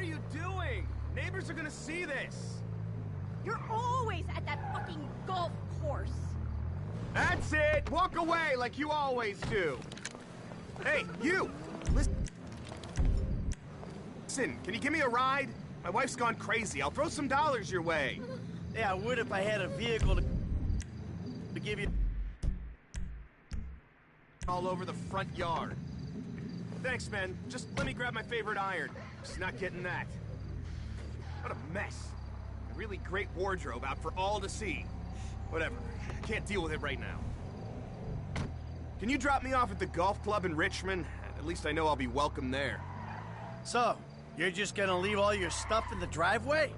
you doing? Neighbors are gonna see this. You're always at that fucking golf course. That's it! Walk away like you always do. Hey, you! Listen, can you give me a ride? My wife's gone crazy. I'll throw some dollars your way. Yeah, I would if I had a vehicle to give you all over the front yard. Thanks, man. Just let me grab my favorite iron. Just not getting that. What a mess. A really great wardrobe out for all to see. Whatever. Can't deal with it right now. Can you drop me off at the golf club in Richmond? At least I know I'll be welcome there. So, you're just gonna leave all your stuff in the driveway?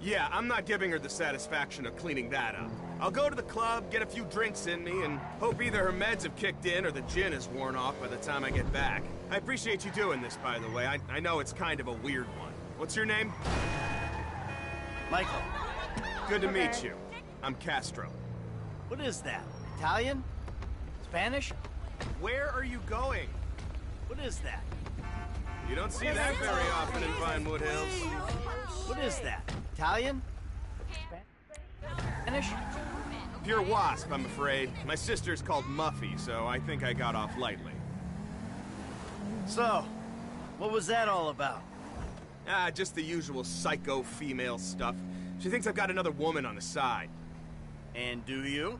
Yeah, I'm not giving her the satisfaction of cleaning that up. I'll go to the club, get a few drinks in me, and hope either her meds have kicked in or the gin is worn off by the time I get back. I appreciate you doing this, by the way. I know it's kind of a weird one. What's your name? Michael. Good to meet you. I'm Castro. What is that? Italian? Spanish? Where are you going? What is that? You don't see that very often in Vinewood Hills. What is that? Italian? Spanish? Pure wasp, I'm afraid. My sister's called Muffy, so I think I got off lightly. So, what was that all about? Ah, just the usual psycho female stuff. She thinks I've got another woman on the side. And do you?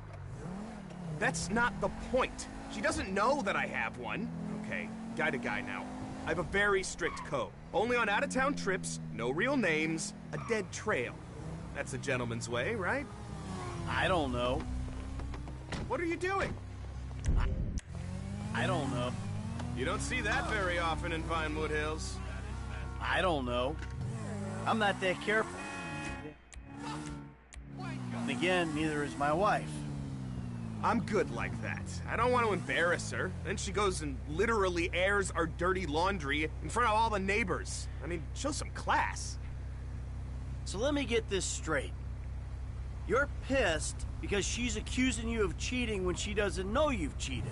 That's not the point. She doesn't know that I have one. Okay, guy to guy now. I have a very strict code. Only on out-of-town trips, no real names, a dead trail. That's a gentleman's way, right? I don't know. What are you doing? I don't know. You don't see that very often in Vinewood Hills. I don't know. I'm not that careful. And again, neither is my wife. I'm good like that. I don't want to embarrass her. Then she goes and literally airs our dirty laundry in front of all the neighbors. I mean, show some class. So let me get this straight. You're pissed because she's accusing you of cheating when she doesn't know you've cheated.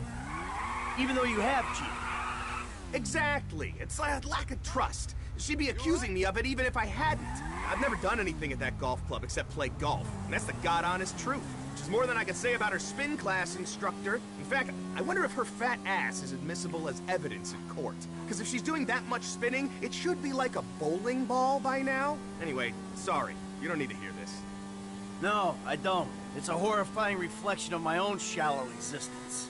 Even though you have cheated. Exactly. It's like a lack of trust. She'd be accusing me of it even if I hadn't. I've never done anything at that golf club except play golf. And that's the God-honest truth. Which is more than I could say about her spin class instructor. In fact, I wonder if her fat ass is admissible as evidence in court. Because if she's doing that much spinning, it should be like a bowling ball by now. Anyway, sorry. You don't need to hear this. No, I don't. It's a horrifying reflection of my own shallow existence.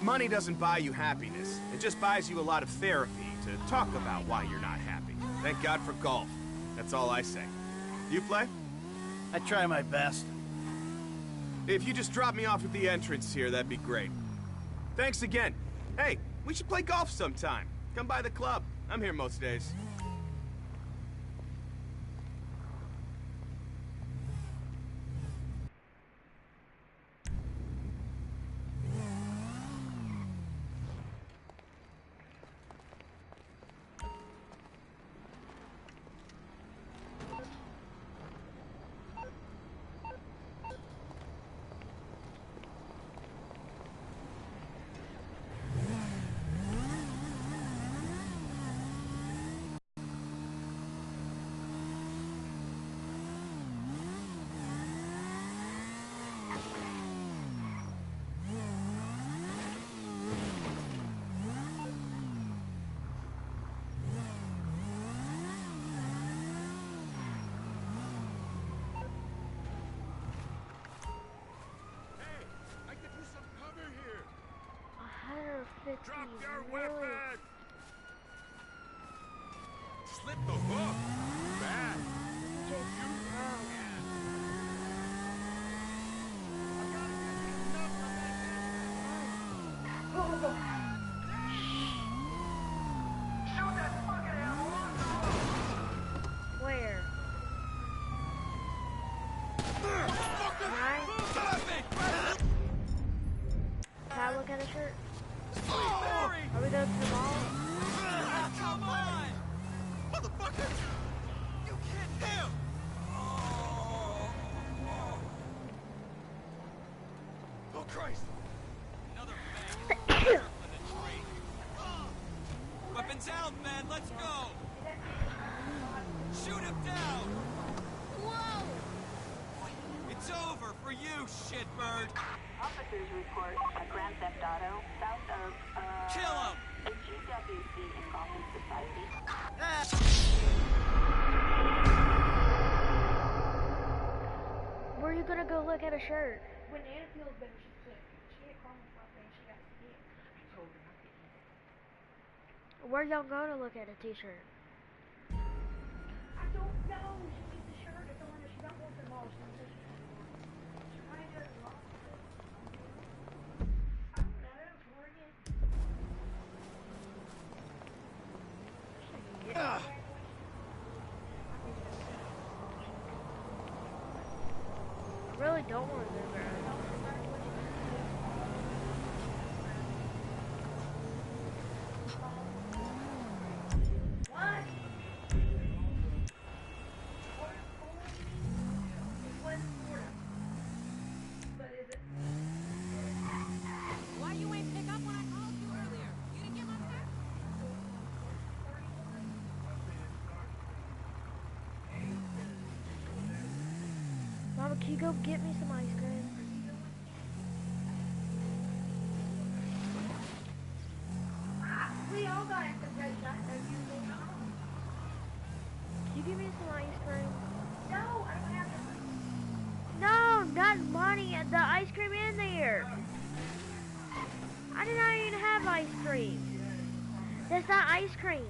Money doesn't buy you happiness. It just buys you a lot of therapy to talk about why you're not happy. Thank God for golf. That's all I say. You play? I try my best. If you just drop me off at the entrance here, that'd be great. Thanks again. Hey, we should play golf sometime. Come by the club. I'm here most days. Drop your weapon! Slip the hook! Bad! Shoot that fucking animal! Where? Can I look at a shirt? Are we going to the mall? Come on! Motherfucker! You can't him! Oh, Christ! Another man. Weapons out, man! Let's go! you, shitbird! Officers report a Grand Theft Auto south of, Kill him! the GWC in Gotham Society. Where are you gonna go look at a shirt? When Anna feels better, she's sick. She hit Carmen Friday and she got sick. I told her not to eat. Where y'all go to look at a t-shirt? I don't know. She needs the shirt. It's the one that she got one from Mars. She might have lost it. I don't know. Oregon. I really don't want to go there. What? But is it? Why you ain't pick up when I called you earlier? You didn't get my text? Mama, can you go get me some ice cream? We all got at the red light. Can you give me some ice cream? No, I don't have to. No, not money. The ice cream in there. I did not even have ice cream. That's not ice cream.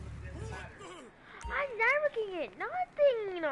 I never can get nothing.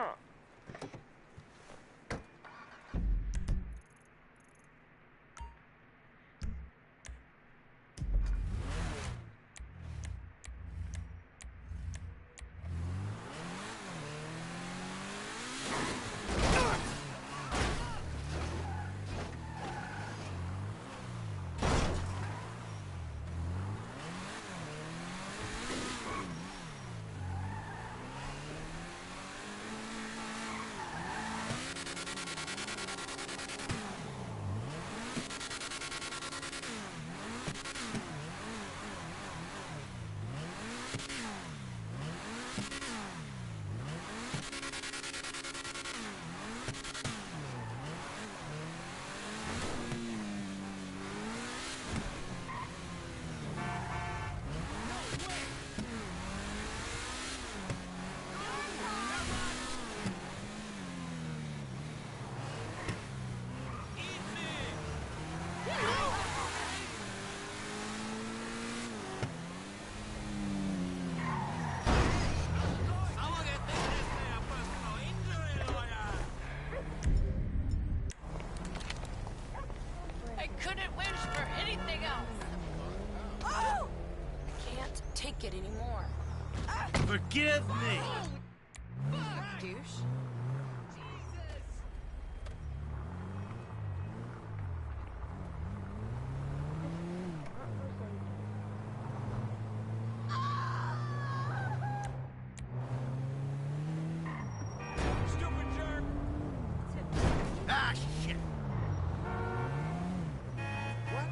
I couldn't wish for anything else. Oh! I can't take it anymore. Forgive me! Fuck, douche. Stupid jerk! Ah, shit! What?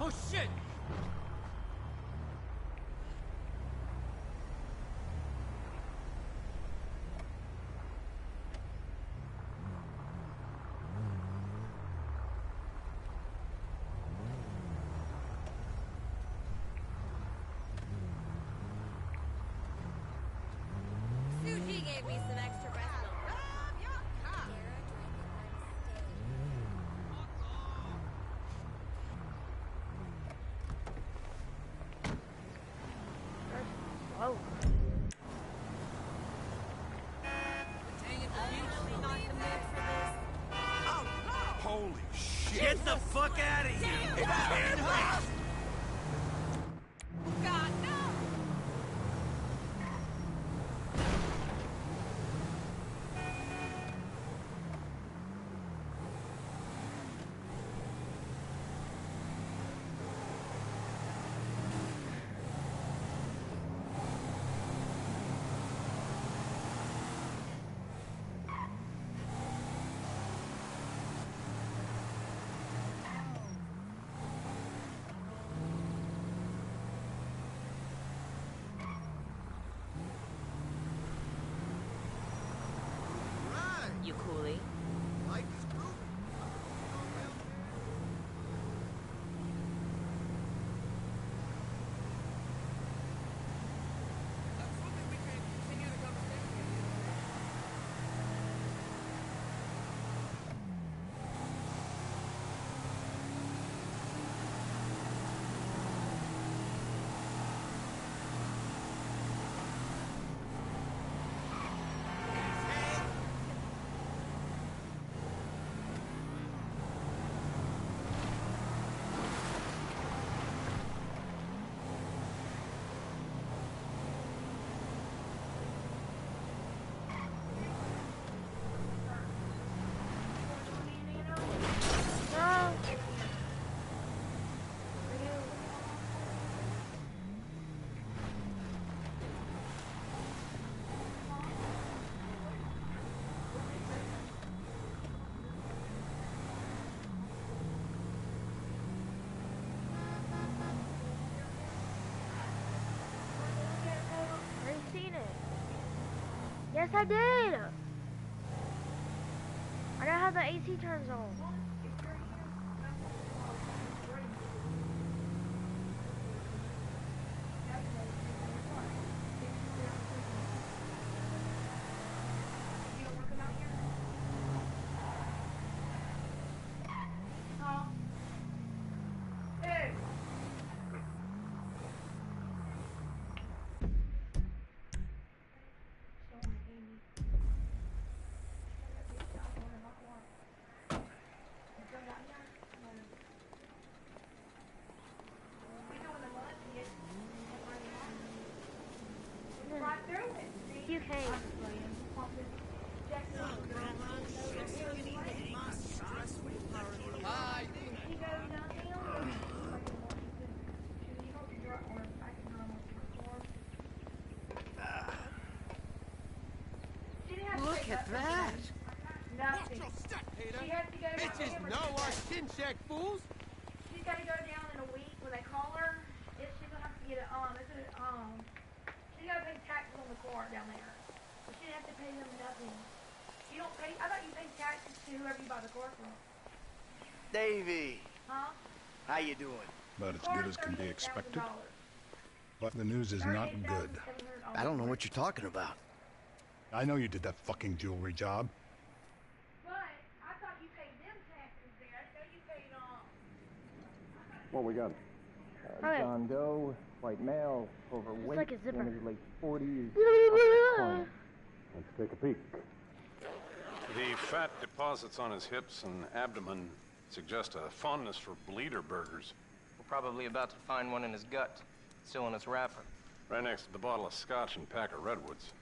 Oh, shit! Suji gave me some extra breast milk. Oh. Holy shit! Get the fuck out of here! You can't wait! God, no! Coolie. Life is groovy. Yes, I did. I know how the AC turns on. You can't. Look at that! Watch your step, Peter! Bitches know our shin shack, fools! She's got to go down in a week when they call her. She's gonna have to get she's gotta pay taxes on the car down there. But she didn't have to pay them nothing. You don't pay. I thought you paid taxes to whoever you buy the car from. Davey, Huh? how you doing? About as good as can be expected. But the news is not good. I don't know what you're talking about. I know you did that fucking jewelry job. But I thought you paid them taxes there. I didn't know you paid What we got? Okay. John Doe, white male, overweight, like a zipper. in his late 40s. Let's take a peek. The fat deposits on his hips and abdomen suggest a fondness for bleeder burgers. We're probably about to find one in his gut, still in its wrapper. Right next to the bottle of scotch and pack of redwoods.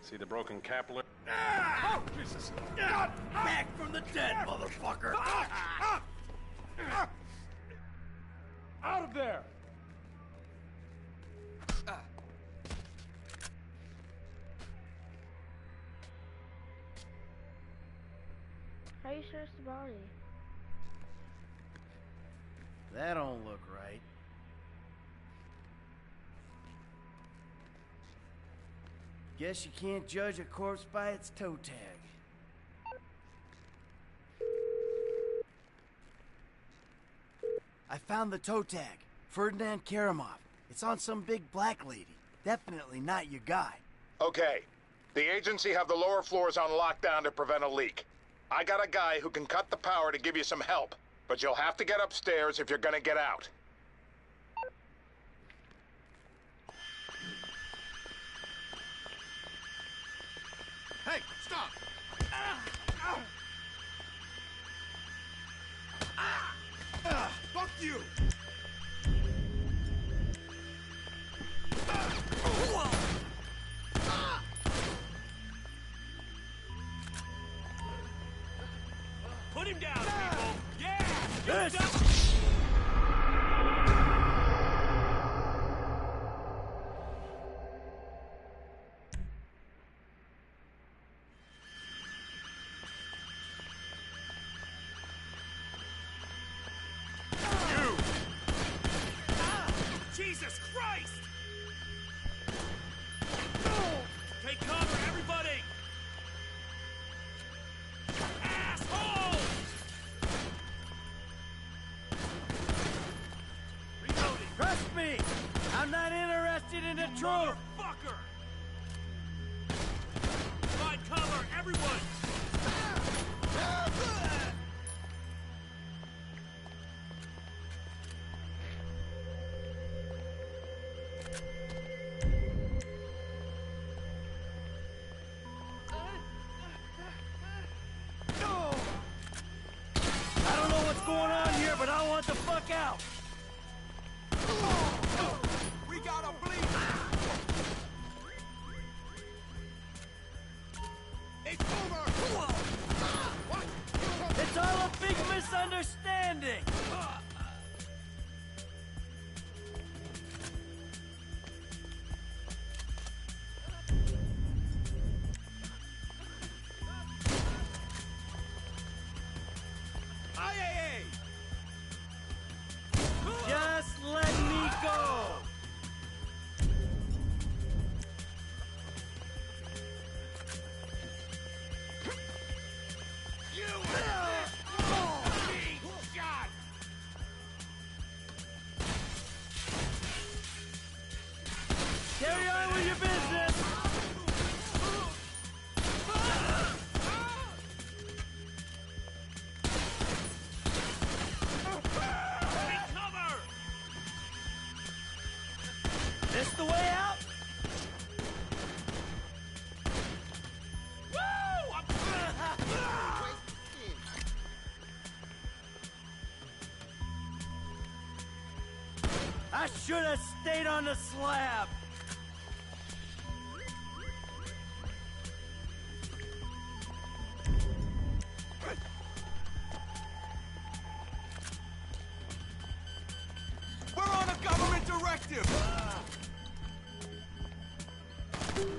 See the broken capillary? Ah! Oh, Jesus! Back from the dead, motherfucker! Out of there! How you search the body? That don't look right. Guess you can't judge a corpse by its toe tag. I found the toe tag. Ferdinand Karamov. It's on some big black lady. Definitely not your guy. Okay. The agency have the lower floors on lockdown to prevent a leak. I got a guy who can cut the power to give you some help, but you'll have to get upstairs if you're gonna get out. Hey, stop! Fuck you! Put him down, people! Yeah! Yes! Jesus Christ! Take cover, everybody! truth! Motherfucker! Find cover, everyone! I don't know what's going on here, but I want the fuck out! We gotta bleed! It's over! What? It's all a big misunderstanding! Just let me go! Carry on with your business! Take cover! This the way out? Woo! I should have stayed on the slab! We're on a government directive!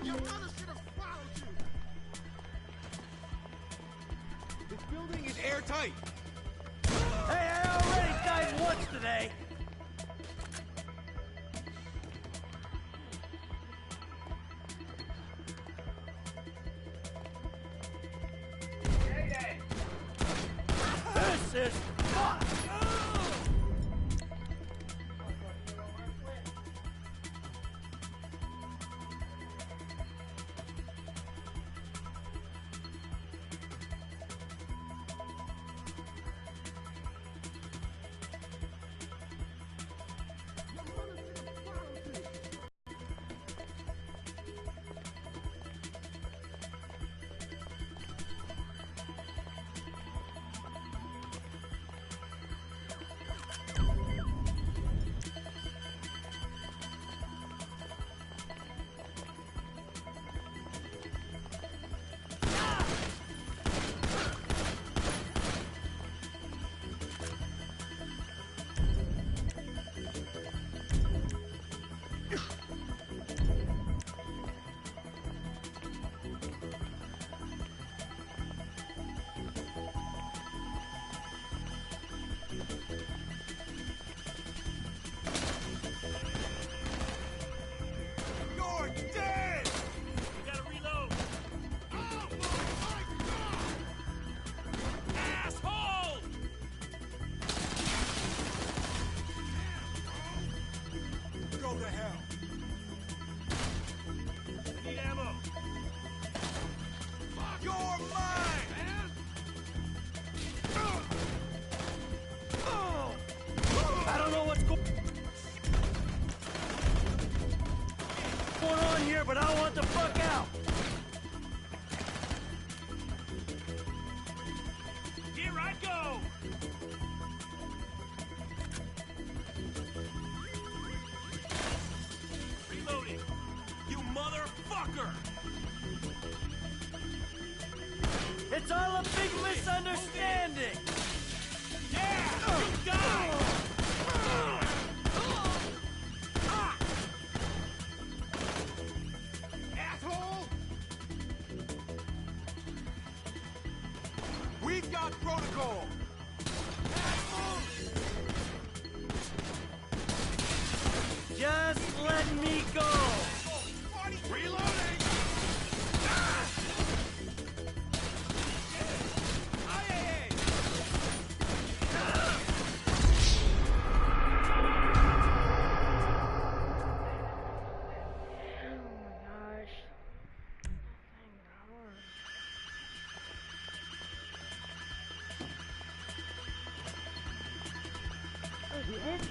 Your mother should have followed you. This building is airtight! Hey, I already died once today! This is fuck! You're dead! We gotta reload! Oh my God! Asshole! Go to hell! Need ammo! You're mine! I don't know what's going on here, but I want the fuck out! Here I go! Reloading! You motherfucker! It's all a big misunderstanding! Yeah! You die! Asshole! We've got protocol! Just let me go! Reloading!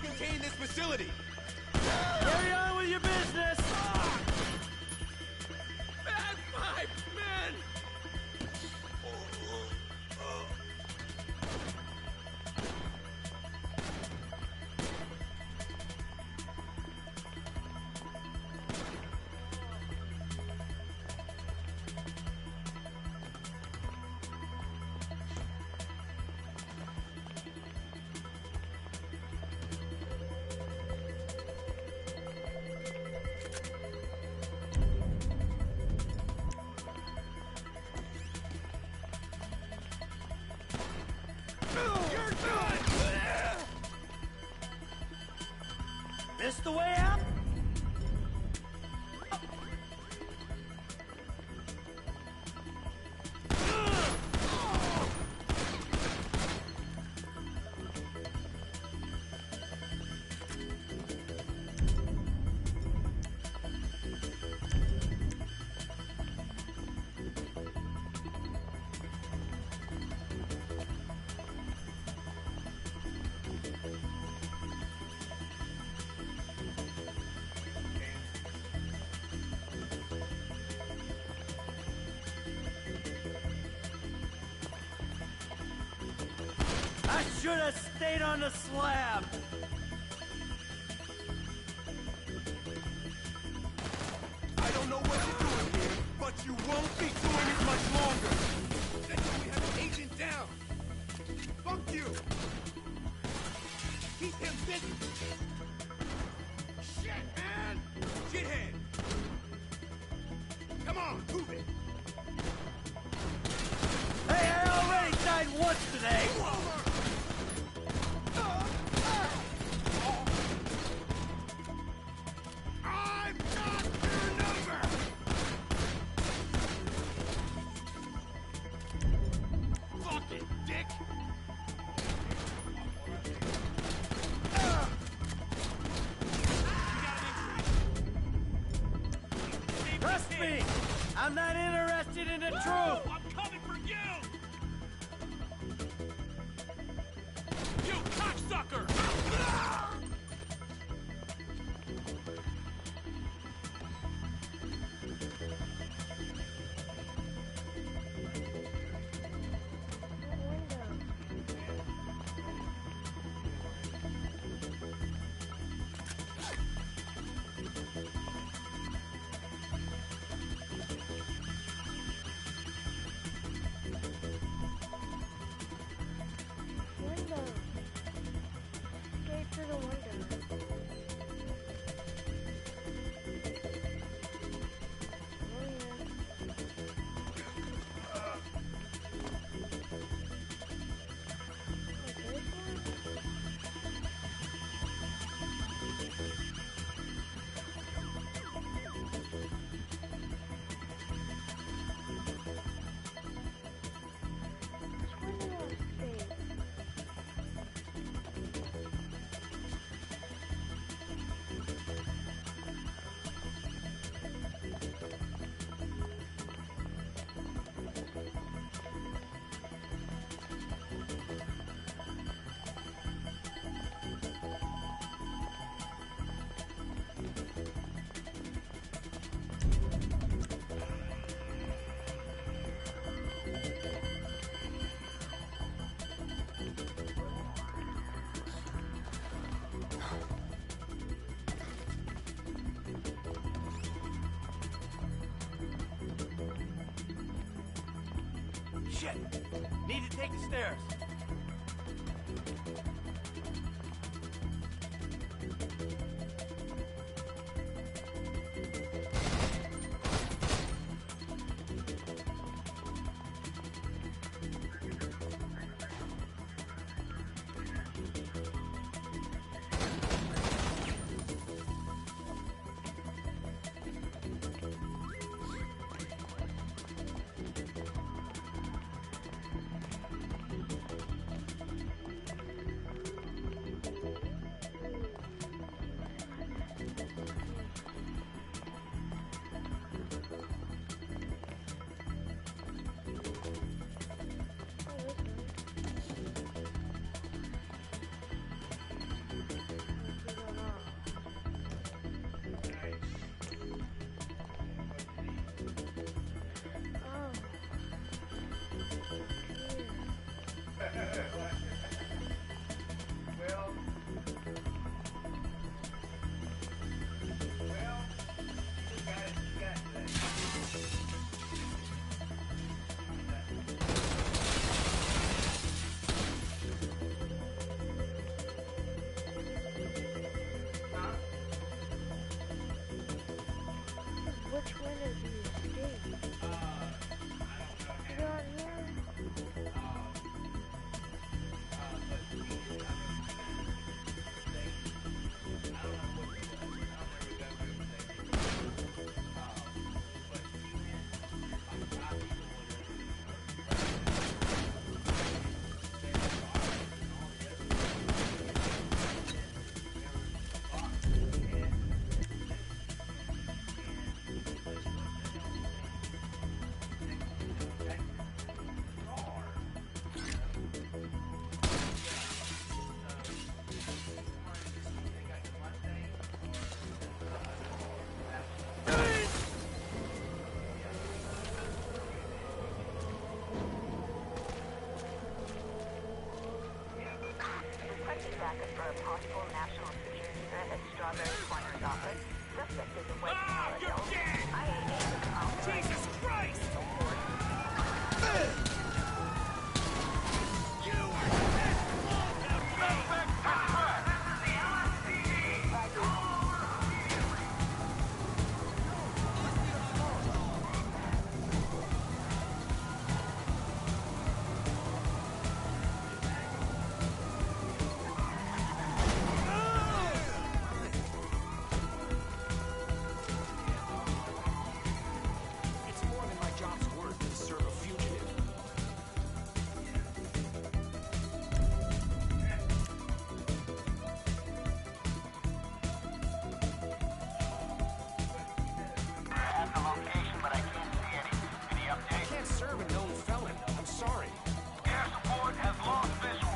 Contain this facility! Carry on with your business! Bad vibes, man! This the way out? I should have stayed on the slab. I don't know what you're doing here, but you won't be doing it much longer! We have an agent down! Fuck you! Keep him busy! Shit, man! Shithead! Come on, move it! Hey, I already died once today! I've got your number! Fuck it, dick! Trust me! I'm not interested in the truth! I'm coming for you! You cocksucker! Window. Escape through the window. Oh yeah. Like this one? Which window escape? Shit! Need to take the stairs. Strawberry Corner's office. Suspect is a West Ah, Nile you're adult. dead! IAA is authorized. Jesus Christ! It's more than my job's worth to serve a fugitive. I have the location, but I can't see any updates. I can't serve a known felon. I'm sorry. Air support has lost visual.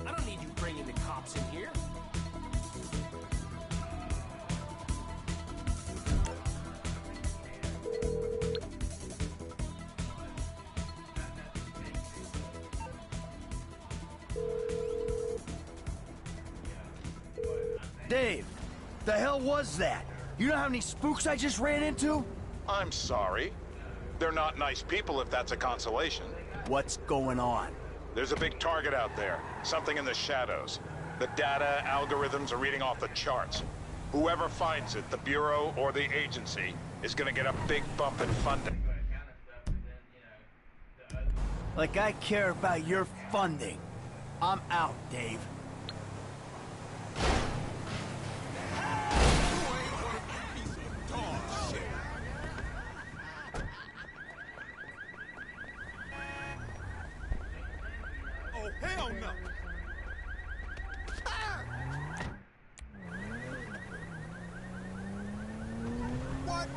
I don't need you bringing the cops in here. Dave, the hell was that? You know how many spooks I just ran into? I'm sorry. They're not nice people if that's a consolation. What's going on? There's a big target out there. Something in the shadows. The data algorithms are reading off the charts. Whoever finds it, the Bureau or the agency, is gonna get a big bump in funding. Like I care about your funding. I'm out, Dave. Oh, hell no! What?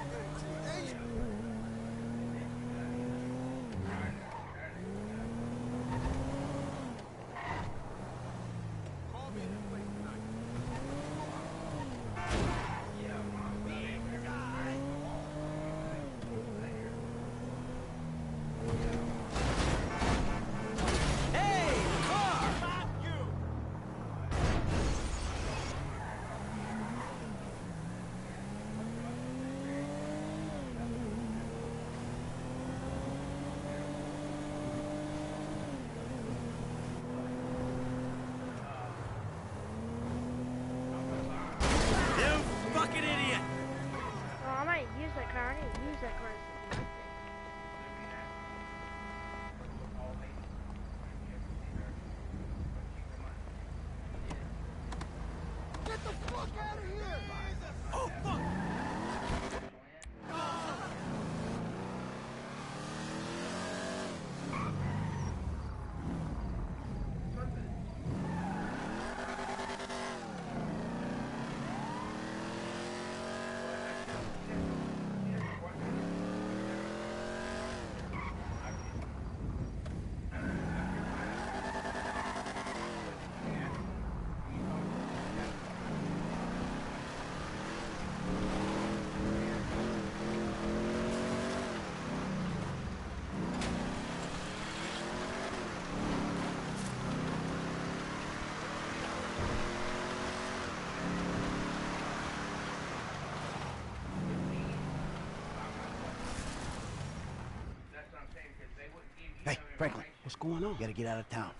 Hey, Franklin. What's going on? You gotta get out of town.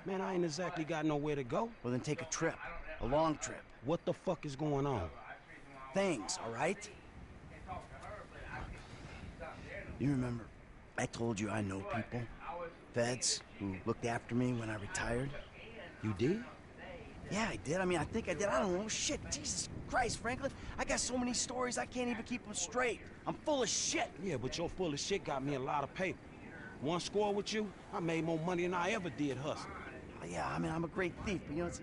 Man, I ain't exactly got nowhere to go. Well, then take a trip. A long trip. What the fuck is going on? Things, all right? You remember, I told you I know people, feds, who looked after me when I retired? You did? Yeah, I did. I think I did. I don't know. Shit, Jesus Christ, Franklin. I got so many stories, I can't even keep them straight. I'm full of shit. Yeah, but your full of shit got me a lot of paper. One score with you, I made more money than I ever did hustling. Yeah, I'm a great thief, but you know, it's...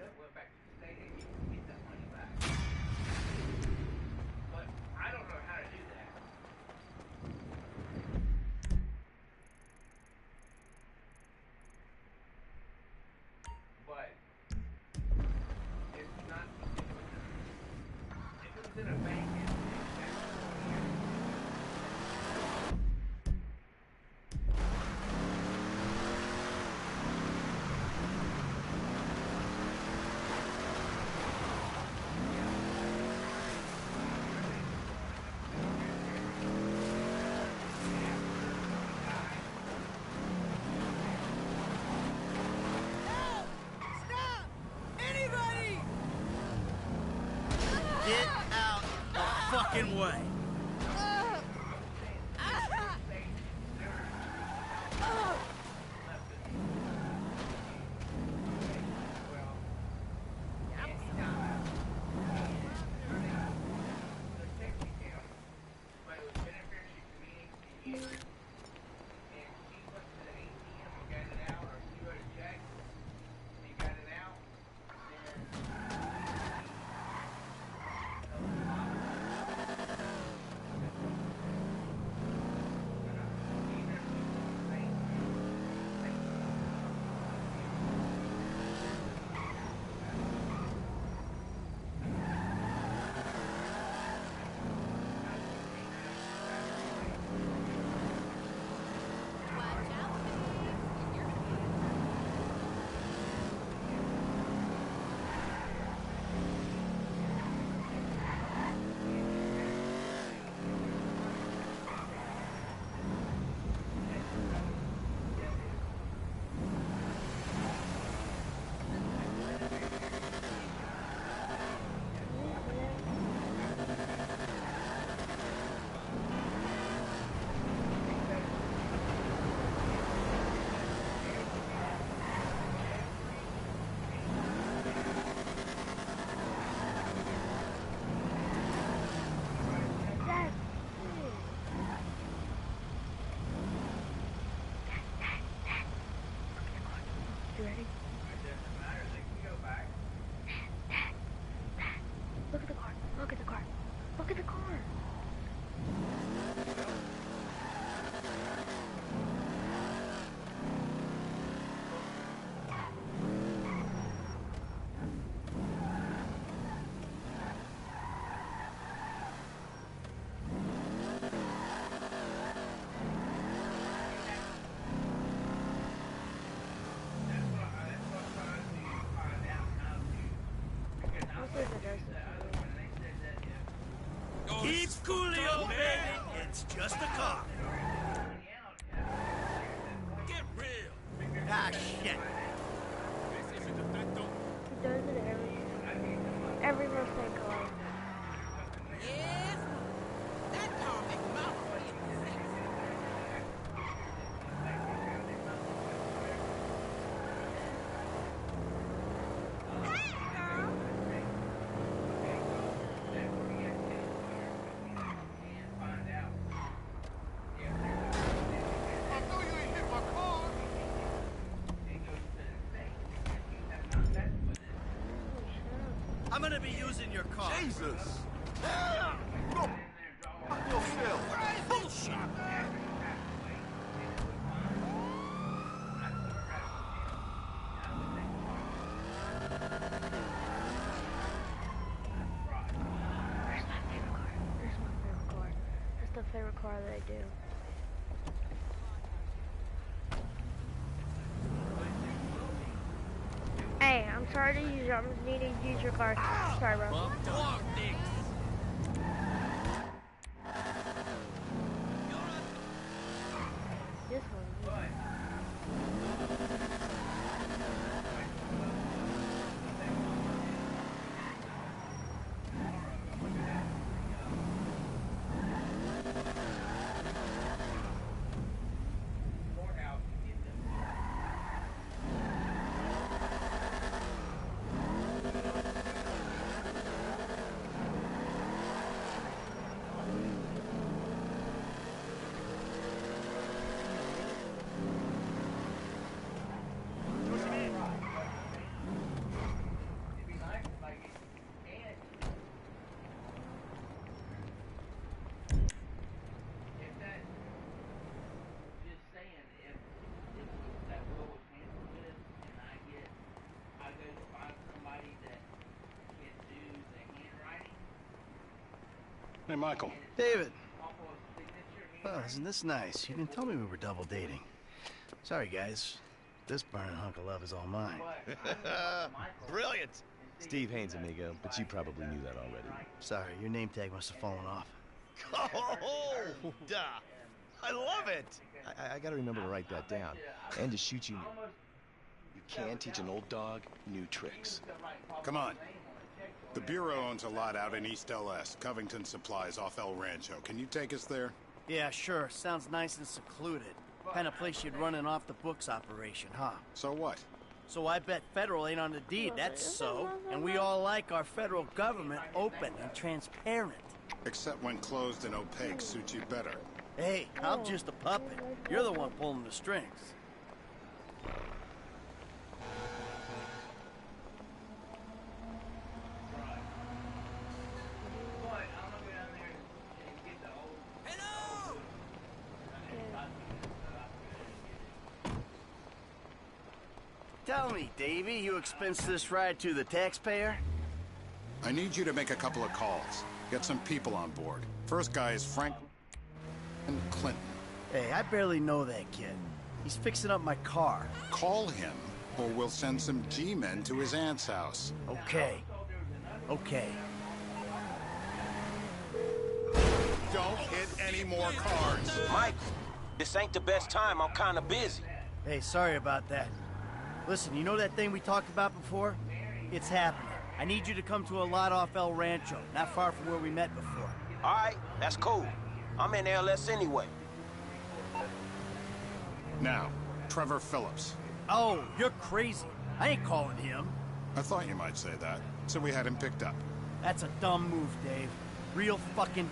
Get out the fucking way. Look at the car. Look at the car. Look at the car. Keep coolio, baby. It's just a car. Get real. Ah, shit. He does it every Mustang car. Yes, that car makes my I'm gonna be using your car. Jesus! Go! Go still. Bullshit! That's the favorite car that I do. Hey, I'm sorry to use your, I'm just needing to use your car. Sorry, bro. This one. Hey, Michael. David. Well, isn't this nice? You didn't tell me we were double dating. Sorry, guys. This burning hunk of love is all mine. Brilliant! Steve Haynes, amigo, but you probably knew that already. Sorry, your name tag must have fallen off. Oh, duh! I love it! I gotta remember to write that down. And to shoot you. You can teach an old dog new tricks. Come on. The Bureau owns a lot out in East LS, Covington Supplies off El Rancho. Can you take us there? Yeah, sure. Sounds nice and secluded. Kind of place you'd run an off-the-books operation, huh? So what? So I bet federal ain't on the deed, that's so. And we all like our federal government open and transparent. Except when closed and opaque suits you better. Hey, I'm just a puppet. You're the one pulling the strings. Tell me, Davey, you expense this ride to the taxpayer? I need you to make a couple of calls. Get some people on board. First guy is Frank Clinton. Hey, I barely know that kid. He's fixing up my car. Call him, or we'll send some G-men to his aunt's house. Okay. Okay. Don't hit any more cars. Mike, this ain't the best time. I'm kind of busy. Hey, sorry about that. Listen, you know that thing we talked about before? It's happening. I need you to come to a lot off El Rancho, not far from where we met before. All right, that's cool. I'm in LS anyway. Now, Trevor Phillips. Oh, you're crazy. I ain't calling him. I thought you might say that, so we had him picked up. That's a dumb move, Dave. Real fucking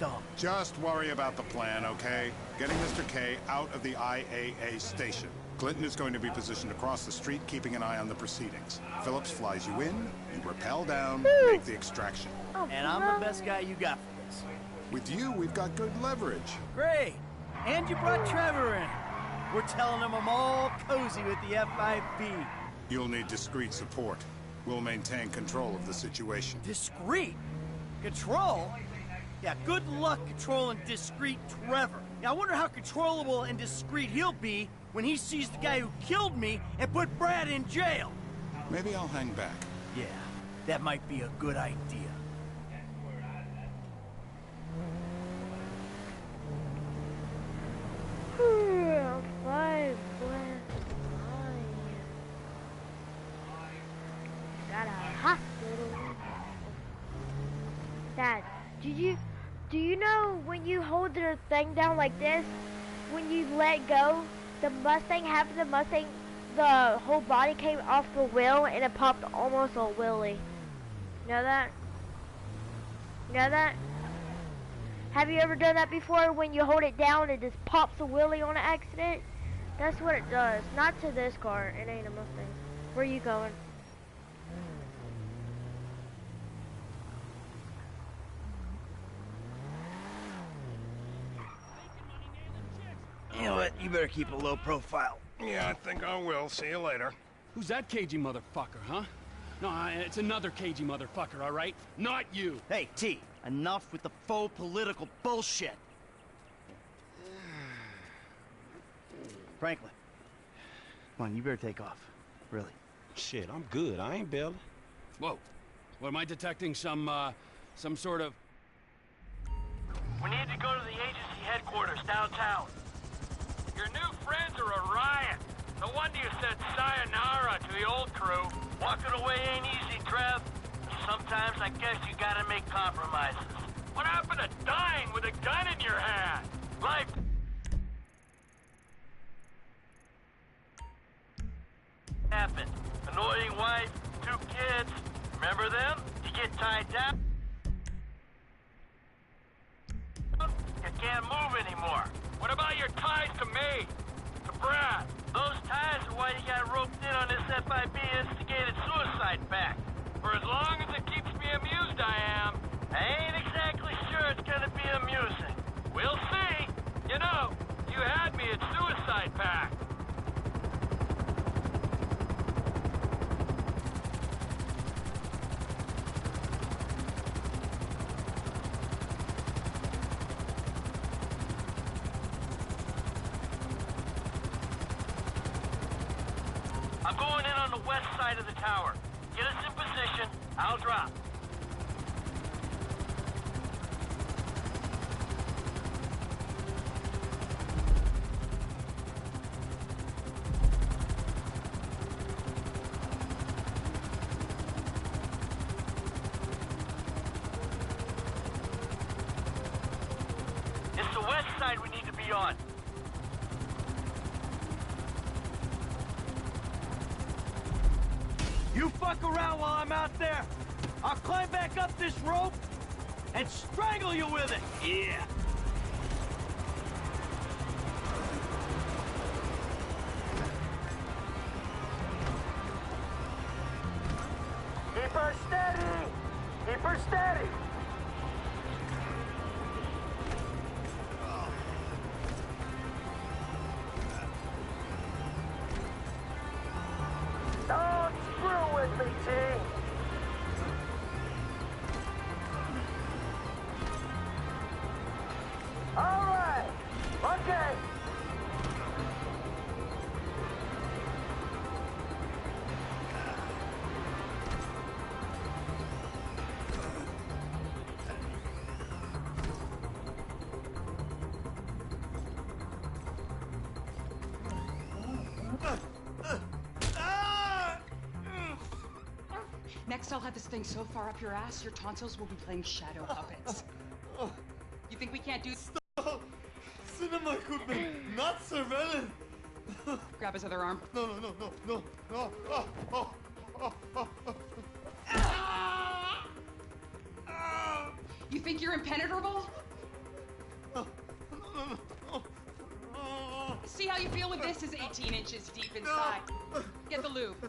dumb. Just worry about the plan, okay? Getting Mr. K out of the IAA station. Clinton is going to be positioned across the street, keeping an eye on the proceedings. Phillips flies you in, you rappel down, make the extraction. And I'm the best guy you got for this. With you, we've got good leverage. Great. And you brought Trevor in. We're telling him I'm all cozy with the FIB. You'll need discreet support. We'll maintain control of the situation. Discreet? Control? Yeah, good luck controlling discreet Trevor. Yeah, I wonder how controllable and discreet he'll be when he sees the guy who killed me and put Brad in jail. Maybe I'll hang back. Yeah, that might be a good idea. Got a hospital. Dad, do you know when you hold your thing down like this, when you let go, the Mustang, half of the Mustang, the whole body came off the wheel and it popped almost a wheelie. You know that? You know that? Have you ever done that before? When you hold it down, it just pops a wheelie on an accident? That's what it does. Not to this car. It ain't a Mustang. Where are you going? You know what? You better keep a low profile. Yeah, I think I will. See you later. Who's that cagey motherfucker, huh? No, it's another cagey motherfucker, all right? Not you. Hey, T, enough with the faux political bullshit. Franklin, come on, you better take off. Really. Shit, I'm good. I ain't bailing. Whoa. What, am I detecting some sort of... We need to go to the agency headquarters downtown. Your new friends are a riot. No wonder you said sayonara to the old crew. Walking away ain't easy, Trev. Sometimes I guess you gotta make compromises. What happened to dying with a gun in your hand? Life... happened. Annoying wife, 2 kids. Remember them? You get tied down. You can't move anymore. What about your ties to me? To Brad? Those ties are why you got roped in on this FIB instigated suicide pact. For as long as it keeps me amused, I am. I ain't exactly sure it's gonna be amusing. We'll see. You know, you had me at suicide pact. I'm going in on the west side of the tower. Get us in position, I'll drop. You fuck around while I'm out there. I'll climb back up this rope and strangle you with it. Yeah. Keep her steady! Keep her steady! Don't screw with me, T! All right! Okay! Next, I'll have this thing so far up your ass, your tonsils will be playing shadow puppets. You think we can't do... Stop! Cinema equipment, not surveillance! Grab his other arm. No. You think you're impenetrable? See how you feel with this is 18 inches deep inside. Get the lube. Who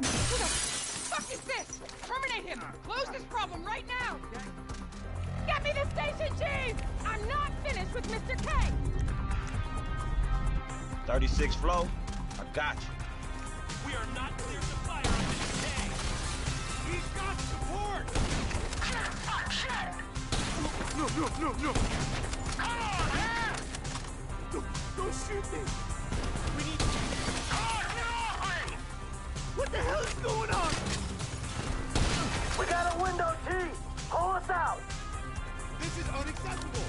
the fuck is this? Terminate him! Close this problem right now! Get me the station chief! I'm not finished with Mr. K! 36 flow, I got you. We are not clear to fire on Mr. K. He's got support! Fuck, shit! No. Come on, man! Don't shoot me! We need... Come on, get off me! What the hell is going on? We got a window, T! Pull us out! This is unacceptable!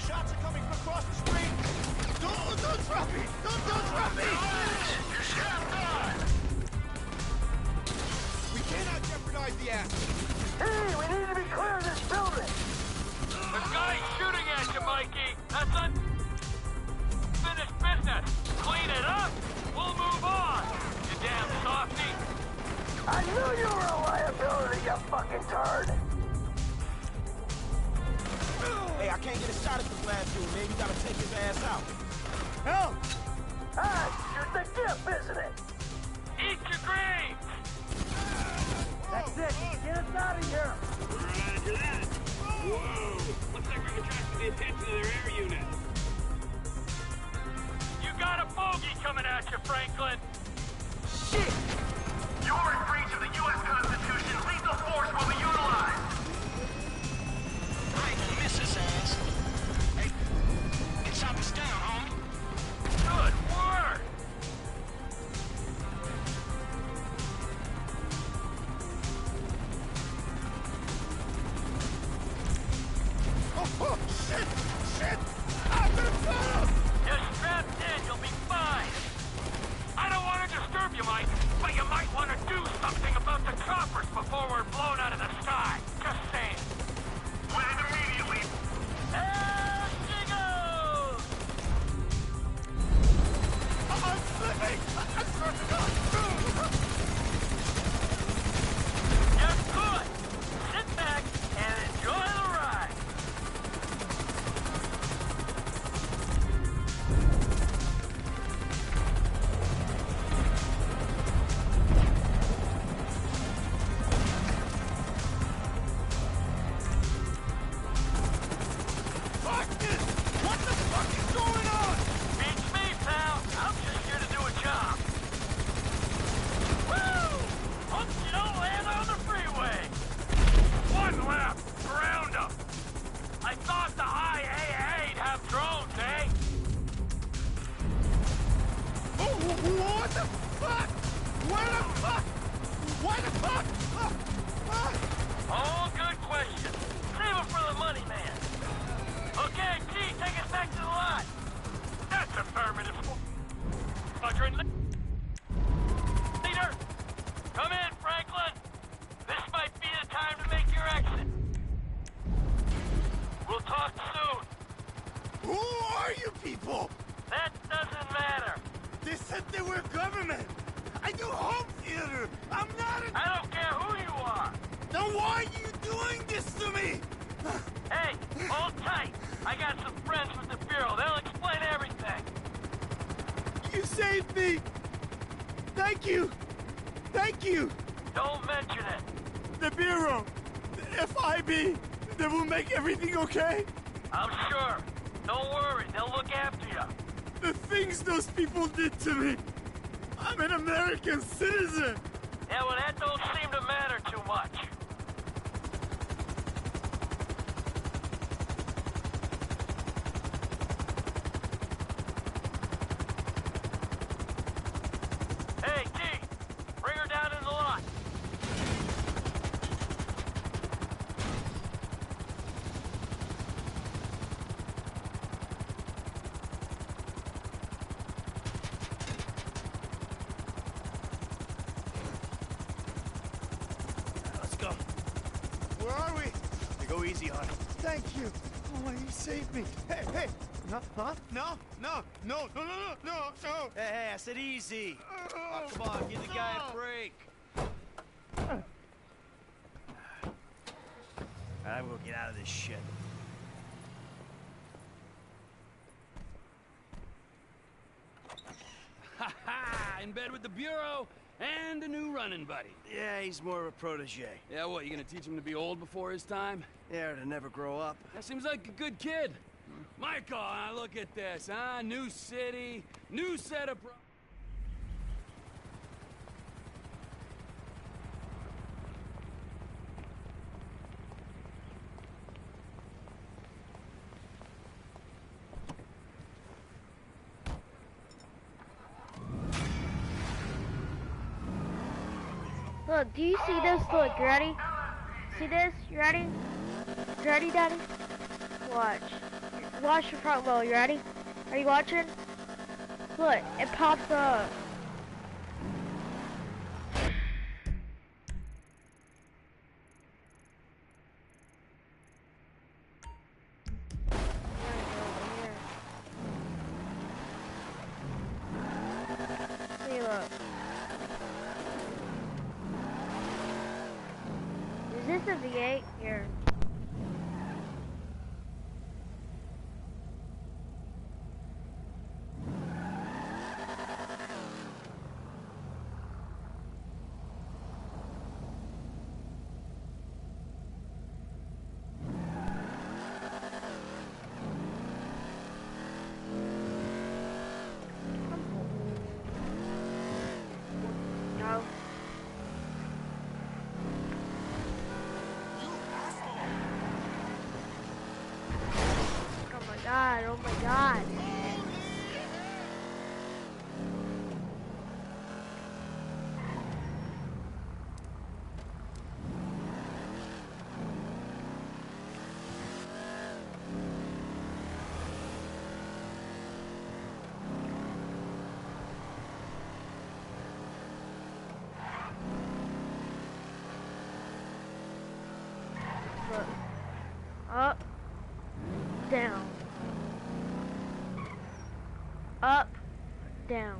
Shots are coming from across the street! Don't drop me! Don't drop me! You're strapped on! We cannot jeopardize the action! Hey, we need to be clear of this building! The guy's shooting at you, Mikey! That's unfinished business! Clean it up! We'll move on! You damn softy! I knew you were a liability, you fucking turd! Hey, I can't get a shot at this last dude, man. You gotta take his ass out. Help! Shoot the dip, isn't it? Eat your greens! That's it! Get us out of here! Roger that! Whoa! Looks like we've attracted the attention of their air unit. You got a bogey coming at you, Franklin! Shit! You're in breach of the U.S. Constitution. Lethal force will be utilized! I ain't gonna miss his ass. Hey, get choppers down, homie. Good work! Oh, shit! I've been found! You're strapped in, you'll be fine! I don't want to disturb you, Mike, but you might want to do something about the choppers before we're blown out of the sky. Just saying. Land immediately! There she goes! I'm slipping! You're good! Sit back and enjoy the ride! What the fuck is going on? Beats me, pal. I'm just here to do a job. Woo! Hope you don't land on the freeway. One lap. Round 'em. I thought the IAA'd have drones, eh? What the fuck? Why the fuck? All good questions. Save 'em for the money, man. Okay, T, take us back to the lot. That's affirmative. Squadron leader, come in, Franklin. This might be the time to make your exit. We'll talk soon. Who are you people? That doesn't matter. They said they were government. government. I do home theater. I'm not a... I don't care who you are. Then why are you doing this to me? Hey, hold tight. I got some friends with the Bureau. They'll explain everything. You saved me. Thank you. Thank you. Don't mention it. The Bureau, the FIB, they will make everything okay? I'm sure. Don't worry, they'll look after you. The things those people did to me. I'm an American citizen. Yeah, well, that don't seem to matter too much. Hey, T, bring her down in the lot. Let's go. Where are we? Go easy on it. Thank you. Oh, you saved me. Hey, hey. No, huh? No. Hey, I said easy. Oh, come on, give the guy a break. I will get out of this shit. Ha ha! In bed with the Bureau and a new running buddy. Yeah, he's more of a protege. Yeah, what, you gonna teach him to be old before his time? Yeah, to never grow up. That seems like a good kid. Michael, look at this, huh? New city, new set of... Look, do you see this? Look, you ready? See this? You ready? You ready, Daddy? Watch. Watch the front wheel, you ready? Are you watching? Look, it pops up. See, look. Is this a V8? Here. No. Oh my god, oh my god. Look. Up. Down. Up. Down.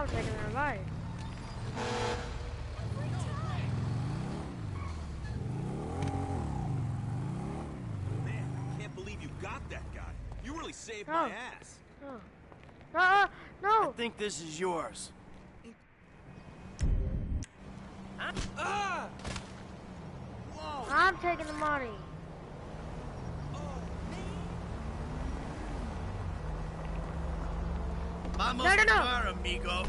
I'm taking their advice. Man, I can't believe you got that guy. You really saved No. my ass. No. No. I think this is yours. Ah! Whoa! I'm taking the money. Vamos No. car, amigo.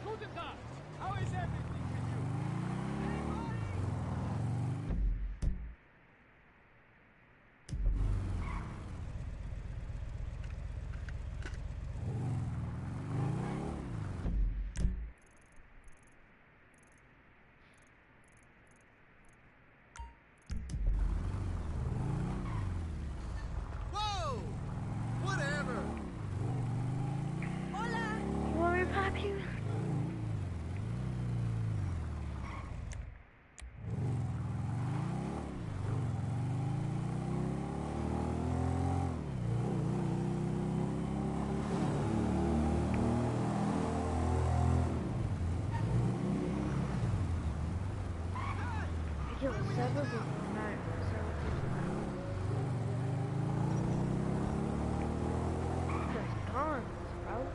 Guten Tag. How is everything with you? Whoa! Whatever. You want me to pop you? I killed several people tonight. There's tons, bro. Oh.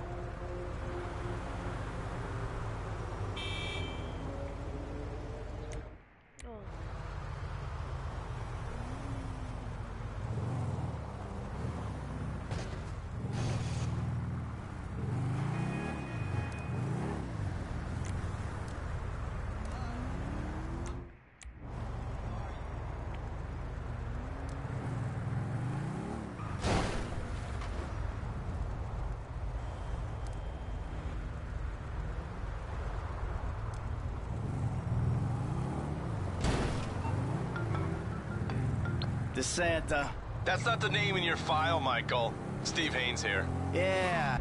DeSanta. That's not the name in your file, Michael. Steve Haynes here. Yeah.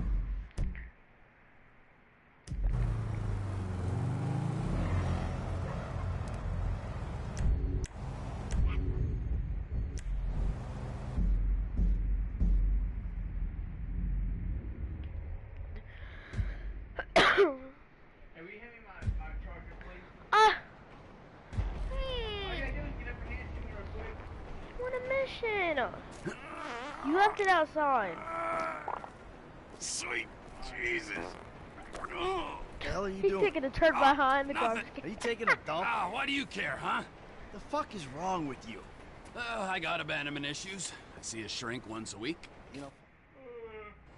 Can we hand me my charger, please? All you gotta do is get up your hands to me real quick. What a mission! You left it outside. Sweet Jesus. The hell are you He's doing? taking a turn behind the garbage Are you taking a dump? Ah, why do you care, huh? The fuck is wrong with you? I got abandonment issues. I see a shrink once a week. You know.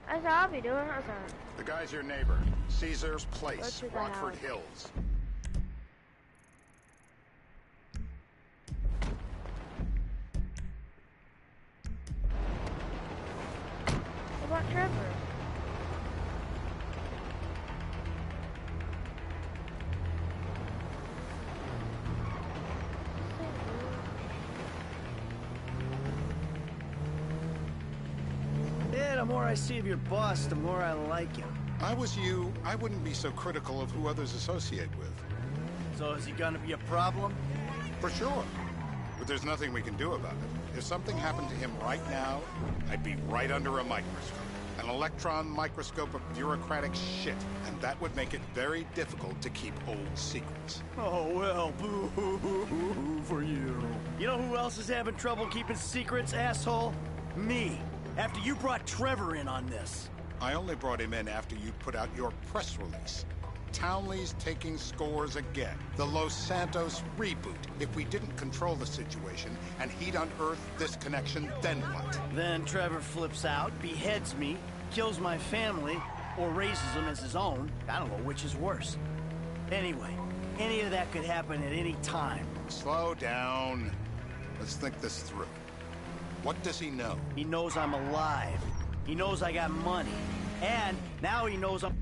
That's how I'll be doing. That's all right. The guy's your neighbor. Caesar's Place, Go to the Rockford house. Hills. What about Trevor? Yeah, the more I see of your boss, the more I like him. If I was you, I wouldn't be so critical of who others associate with. So is he gonna be a problem? For sure. But there's nothing we can do about it. If something happened to him right now, I'd be right under a microscope. An electron microscope of bureaucratic shit. And that would make it very difficult to keep old secrets. Oh, well, boo-hoo-hoo-hoo for you. You know who else is having trouble keeping secrets, asshole? Me. After you brought Trevor in on this. I only brought him in after you put out your press release. Townley's taking scores again. The Los Santos reboot. If we didn't control the situation and he'd unearthed this connection, then what? Then Trevor flips out, beheads me, kills my family, or raises them as his own. I don't know which is worse. Anyway, any of that could happen at any time. Slow down. Let's think this through. What does he know? He knows I'm alive. He knows I got money. And now he knows I'm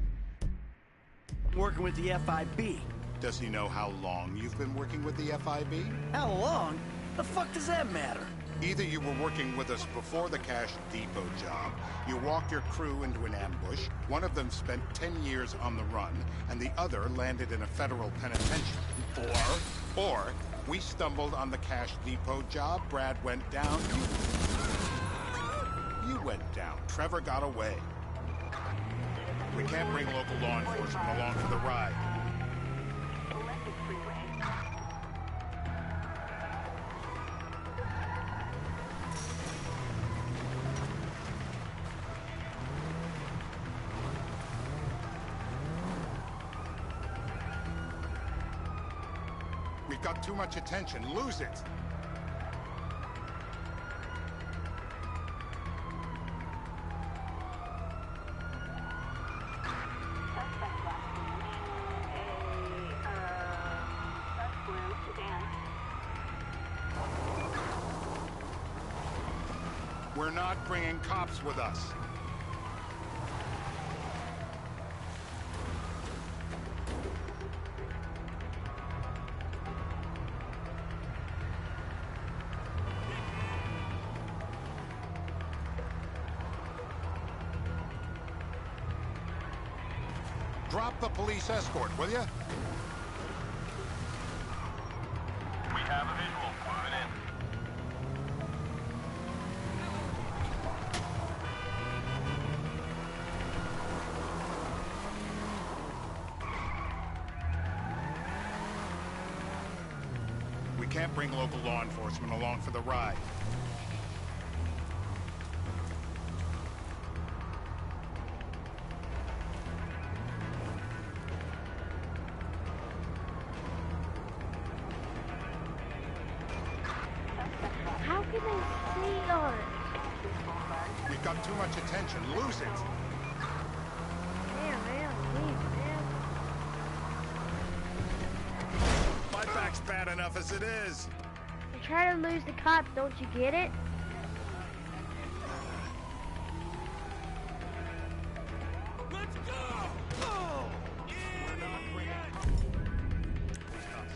working with the FIB. Does he know how long you've been working with the FIB? How long? The fuck does that matter? Either you were working with us before the Cash Depot job, you walked your crew into an ambush, one of them spent 10 years on the run, and the other landed in a federal penitentiary. Or we stumbled on the Cash Depot job, Brad went down, you went down, Trevor got away. We can't bring local law enforcement along for the ride. We've got too much attention. Lose it. We're not bringing cops with us. Drop the police escort, will you? We have a visual. Moving in. We can't bring local law enforcement along for the ride. How can they see us? We've got too much attention. Lose it. Man, please, My back's bad enough as it is. You try to lose the cops, don't you get it? Let's go! Suspect in sight.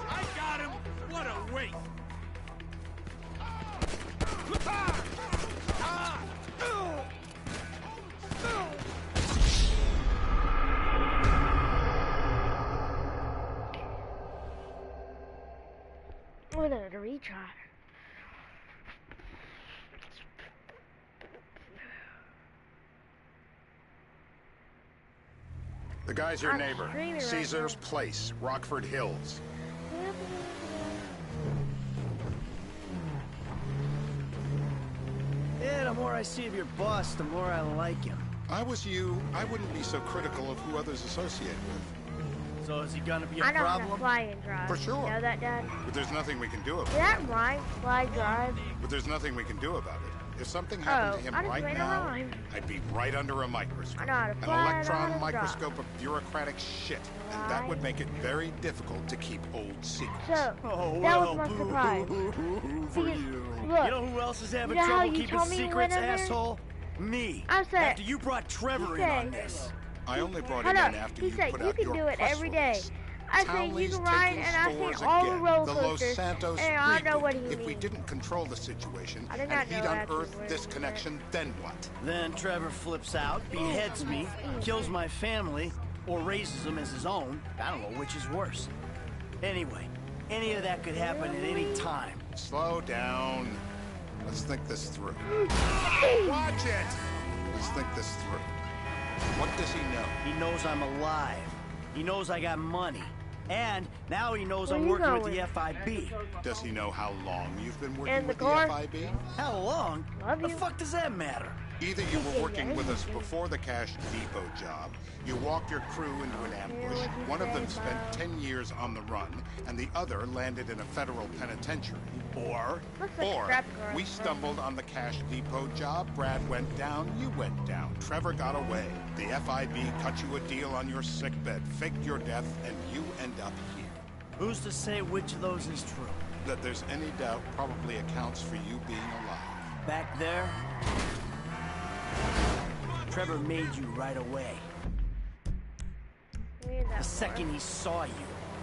I got him! What a waste! What a retry. The guy's your I'm neighbor. screaming right Caesar's Place, Rockford Hills. Yeah, the more I see of your boss, the more I like him. I was you, I wouldn't be so critical of who others associate with. So is he gonna be a I know how problem? to fly and drive. For sure. You know that, Dad? But there's nothing we can do about Did it. that rhyme? Fly, drive? But there's nothing we can do about it. If something happened to him I just right made a now, rhyme. I'd be right under a microscope. I know how to An fly, I know how electron to microscope of bureaucratic shit. And that would make it very difficult to keep old secrets. So, Oh, that well, was my surprise. for Because, you. look, You know who else is having you know how trouble you keeping told me you secrets, went in there? asshole? Me. I said- After you brought Trevor he in on said- this. I only brought Hold it up. in after He you said put you out can your do it press every day. release. I said you Townley's can ride, taking and I stores said all the again. roller The Los coasters, Santos and I don't know reboot. what he If we means. didn't control the situation I did and not he'd know that's unearthed where this it connection, then what? Then Trevor flips out, beheads me, kills my family, or raises them as his own. I don't know which is worse. Anyway, any of that could happen at any time. Slow down. Let's think this through. Watch it! Let's think this through. What does he know? He knows I'm alive. He knows I got money. And now he knows Where I'm you working with going? the FIB. Does he know how long you've been working In the with the car? FIB? How long? Love The you. fuck does that matter? Either you were working with us before the Cash Depot job, you walked your crew into an ambush, one of them spent 10 years on the run, and the other landed in a federal penitentiary. Or we stumbled on the Cash Depot job, Brad went down, you went down, Trevor got away. The FIB cut you a deal on your sickbed, faked your death, and you end up here. Who's to say which of those is true? That there's any doubt probably accounts for you being alive. Back there, Trevor made you right away. The second he saw you.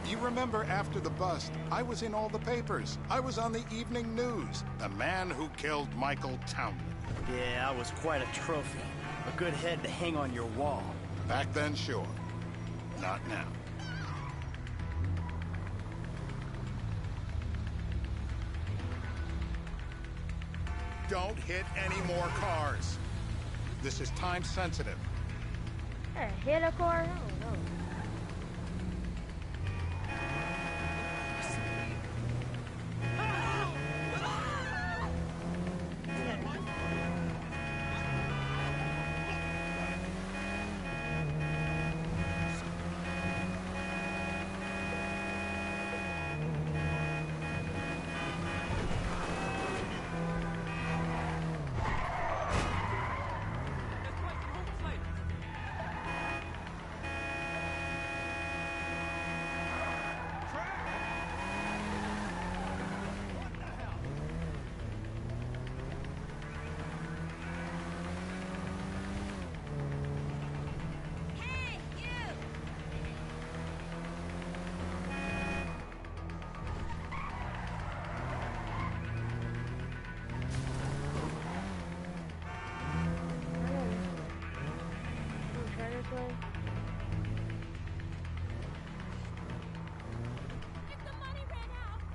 You remember after the bust, I was in all the papers. I was on the evening news. The man who killed Michael Townley. Yeah, I was quite a trophy. A good head to hang on your wall. Back then, sure. Not now. Don't hit any more cars. This is time sensitive. Hit a car? I don't know.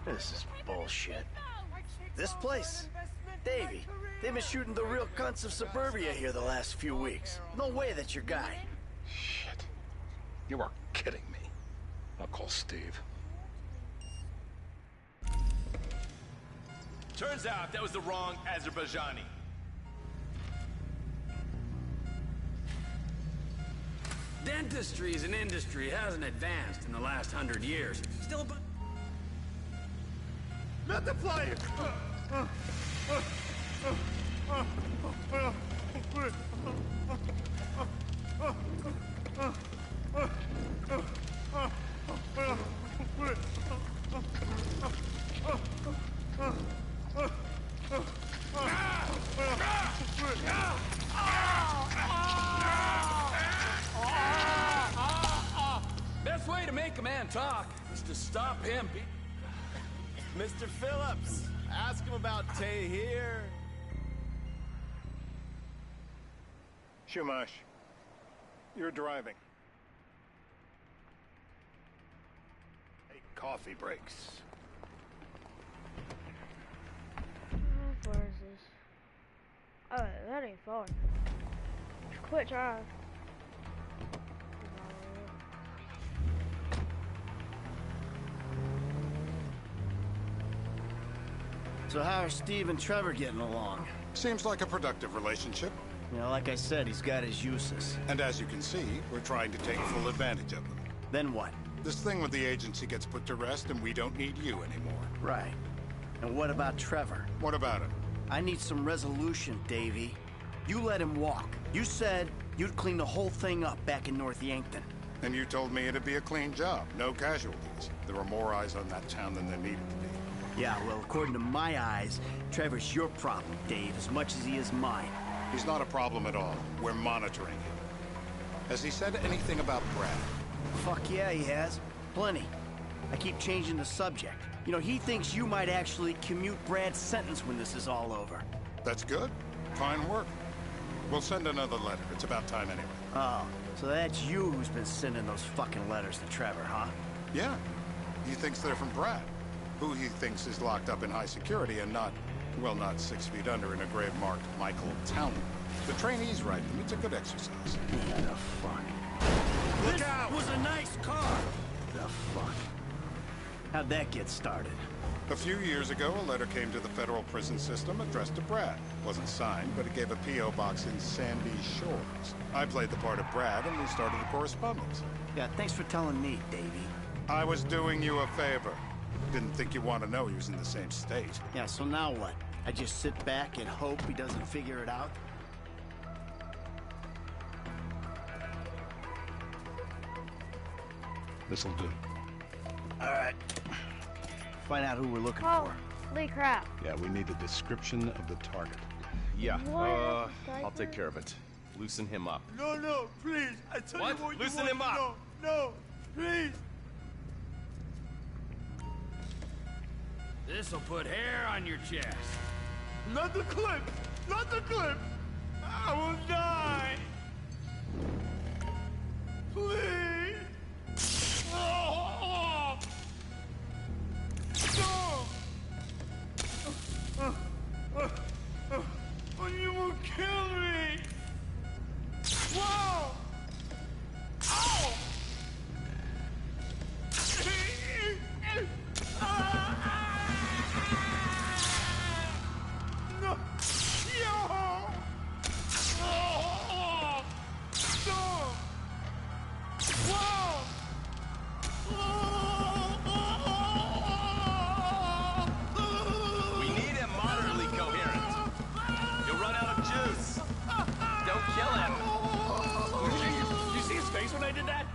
This is bullshit. This place? Davey, they've been shooting the real cunts of suburbia here the last few weeks. No way that's your guy. Shit. You are kidding me. I'll call Steve. Turns out that was the wrong Azerbaijani. Dentistry as an industry hasn't advanced in the last 100 years. Still about... Not the flyer! Best way to make a man talk is to stop him. Mr. Phillips, ask him about Tay here. Shumash, you're driving. Take coffee breaks. How far is this? Oh, that ain't far. Quit drive. So how are Steve and Trevor getting along? Seems like a productive relationship. You know, like I said, he's got his uses. And as you can see, we're trying to take full advantage of them. Then what? This thing with the agency gets put to rest and we don't need you anymore. Right. And what about Trevor? What about him? I need some resolution, Davey. You let him walk. You said you'd clean the whole thing up back in North Yankton. And you told me it'd be a clean job, no casualties. There were more eyes on that town than there needed to be. Yeah, well, according to my eyes, Trevor's your problem, Dave, as much as he is mine. He's not a problem at all. We're monitoring him. Has he said anything about Brad? Fuck yeah, he has. Plenty. I keep changing the subject. You know, he thinks you might actually commute Brad's sentence when this is all over. That's good. Fine work. We'll send another letter. It's about time anyway. Oh, so that's you who's been sending those fucking letters to Trevor, huh? Yeah. He thinks they're from Brad, who he thinks is locked up in high security and not, well, not 6 feet under in a grave marked Michael Townley. The trainees write them. It's a good exercise. What the fuck? Look out! This was a nice car. The fuck? How'd that get started? A few years ago, a letter came to the federal prison system addressed to Brad. Wasn't signed, but it gave a P.O. box in Sandy Shores. I played the part of Brad, and we started a correspondence. Yeah, thanks for telling me, Davey. I was doing you a favor. Didn't think you want to know he was in the same state. Yeah, so now what? I just sit back and hope he doesn't figure it out? This'll do. All right. Find out who we're looking Holy crap. Yeah, we need a description of the target. Yeah, What? I'll take care of it. Loosen him up. No, please. I tell What? you what Loosen you him want up. to know. No, please. This'll put hair on your chest. Not the clip. Not the clip. I will die. Please. Oh. No. You will kill me. Whoa. Ow. No. Yo. Oh. No. Whoa. We need him moderately coherent. You'll run out of juice. Don't kill him. You see his face when I did that?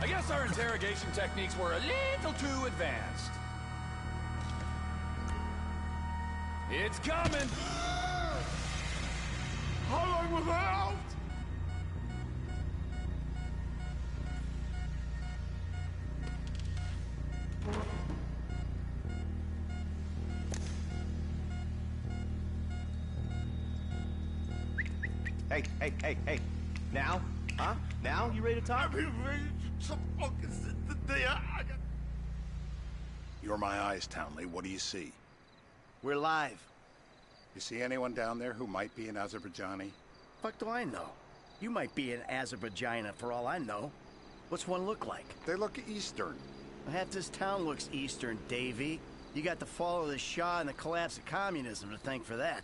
I guess our interrogation techniques were a little too advanced. It's coming! How long was I out? Hey. Now? Huh? Now? You ready to talk? I've been ready to fucking since the day I got... You're my eyes, Townley. What do you see? We're live. You see anyone down there who might be an Azerbaijani? Fuck do I know? You might be an Azerbaijani for all I know. What's one look like? They look Eastern. Half this town looks Eastern, Davey. You got the fall of the Shah and the collapse of communism to thank for that.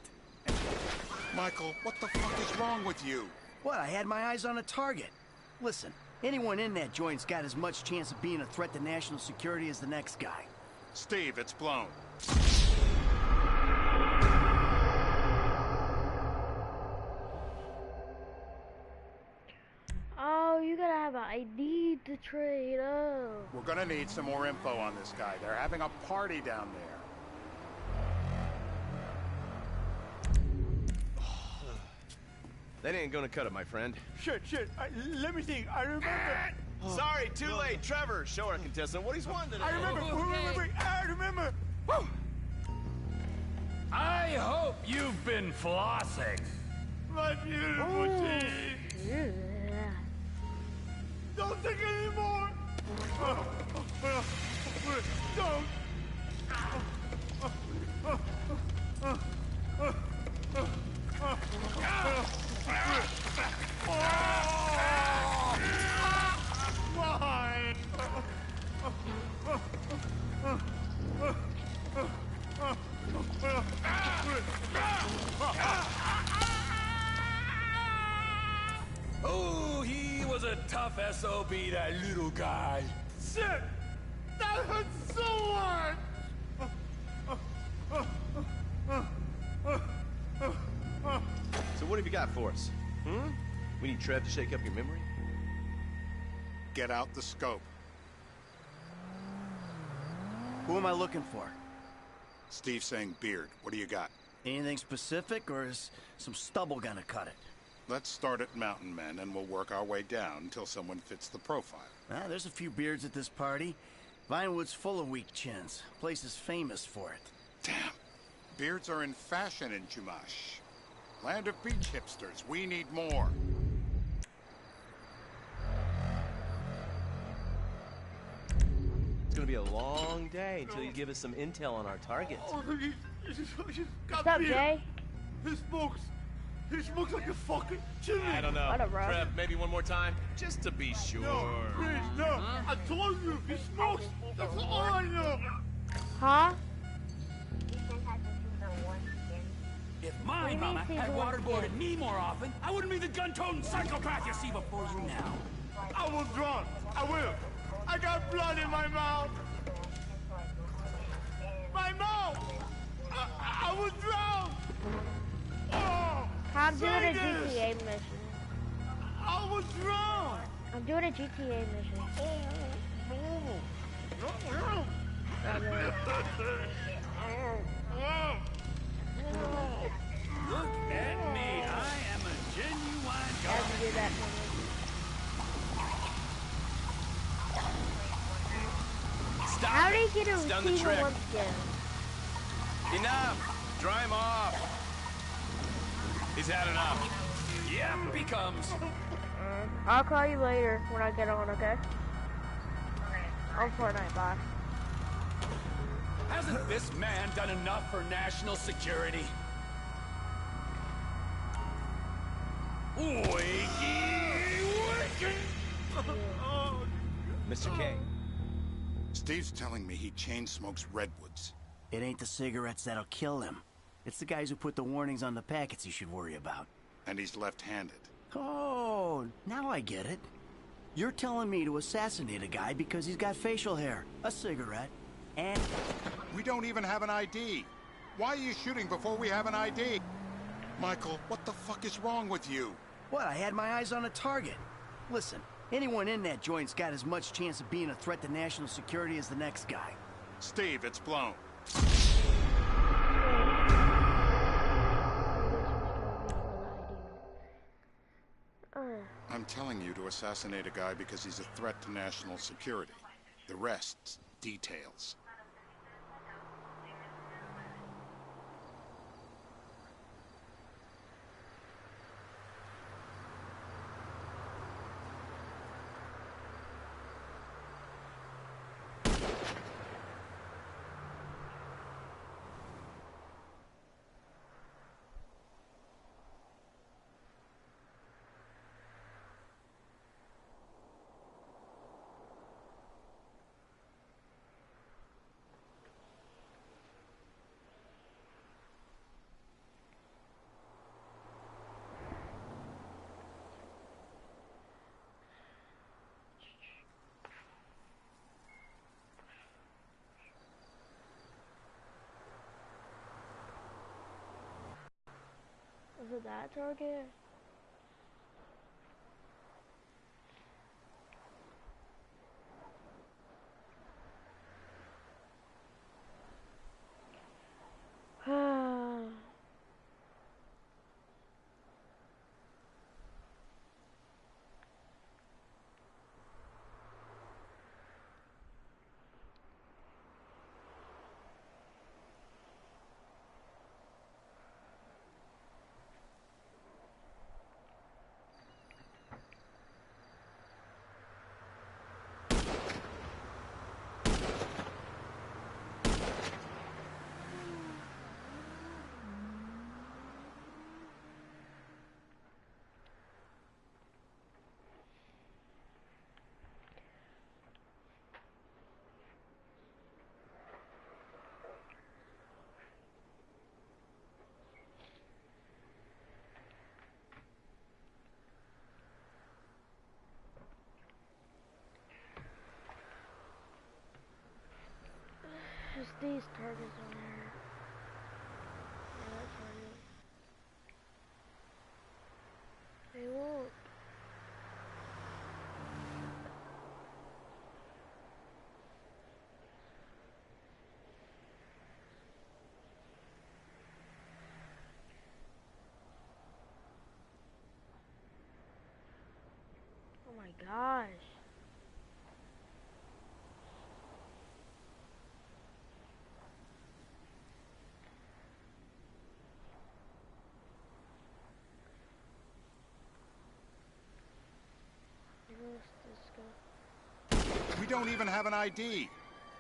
Michael, what the fuck is wrong with you? What? I had my eyes on a target. Listen, anyone in that joint's got as much chance of being a threat to national security as the next guy. Steve, it's blown. Oh, you gotta have an ID to trade. Oh. We're gonna need some more info on this guy. They're having a party down there. That ain't gonna cut it, my friend. Shit. Let me think. I remember. Sorry, too late. Trevor, show our contestant what he's won today. I remember. I remember. Woo. I hope you've been flossing. My beautiful teeth. Don't take any more. Don't. Mine. Oh, he was a tough SOB, that little guy. Shit! That hurts so much! So what have you got for us? We need Trev to shake up your memory? Get out the scope. Who am I looking for? Steve saying beard. What do you got? Anything specific, or is some stubble gonna cut it? Let's start at Mountain Men, and we'll work our way down until someone fits the profile. There's a few beards at this party. Vinewood's full of weak chins. Place is famous for it. Damn. Beards are in fashion in Chumash. Land of beach hipsters. We need more. It's gonna be a long day until you give us some intel on our target. Oh, he's got What's up, beer. Jay? He smokes He smokes like a fucking chimney. I don't know. Trev, maybe one more time? Just to be sure. No, please, no. I told you, he smokes. That's all I know. Huh? If my mama had waterboarded me more often, I wouldn't be the gun-toting psychopath you see before you now. I will drown. I will. I got blood in my mouth. My mouth! I will drown! Oh, I'm doing a GTA mission. I will drown! I'm doing a GTA mission. Look at me. I am a genuine guy. Have to do that for me. Stop. How did he get a It's done the receiver trick. once again? Enough. Dry him off. He's had enough. Yep, he comes. I'll call you later when I get on, okay? On Fortnite, bye. Hasn't this man done enough for national security? Mr. K. Steve's telling me he chain smokes redwoods. It ain't the cigarettes that'll kill him. It's the guys who put the warnings on the packets he should worry about. And he's left-handed. Oh, now I get it. You're telling me to assassinate a guy because he's got facial hair, a cigarette, and... We don't even have an ID. Why are you shooting before we have an ID? Michael, what the fuck is wrong with you? What, I had my eyes on a target. Listen, anyone in that joint's got as much chance of being a threat to national security as the next guy. Steve, it's blown. I'm telling you to assassinate a guy because he's a threat to national security. The rest's details. Is it that target? Just these targets on there. Yeah, that target. They won't. Oh my gosh. We don't even have an ID.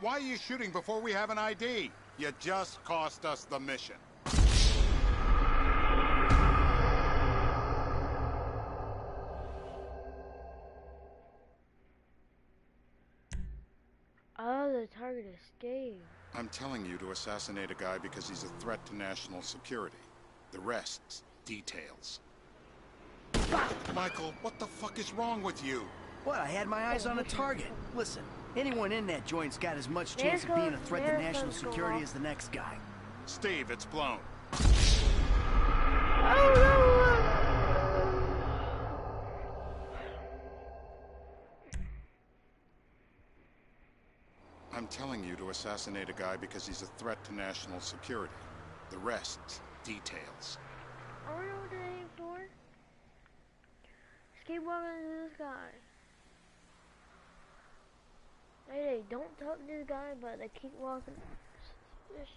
Why are you shooting before we have an ID? You just cost us the mission. Oh, the target escaped. I'm telling you to assassinate a guy because he's a threat to national security. The rest's details. Michael, what the fuck is wrong with you? What? I had my eyes on a target. Listen, anyone in that joint's got as much chance of being a threat to national security as the next guy. Steve, it's blown. Oh no! I'm telling you to assassinate a guy because he's a threat to national security. The rest's details. I don't know what to aim for. Just keep walking to this guy. They don't talk to this guy, but they keep walking. Suspicious.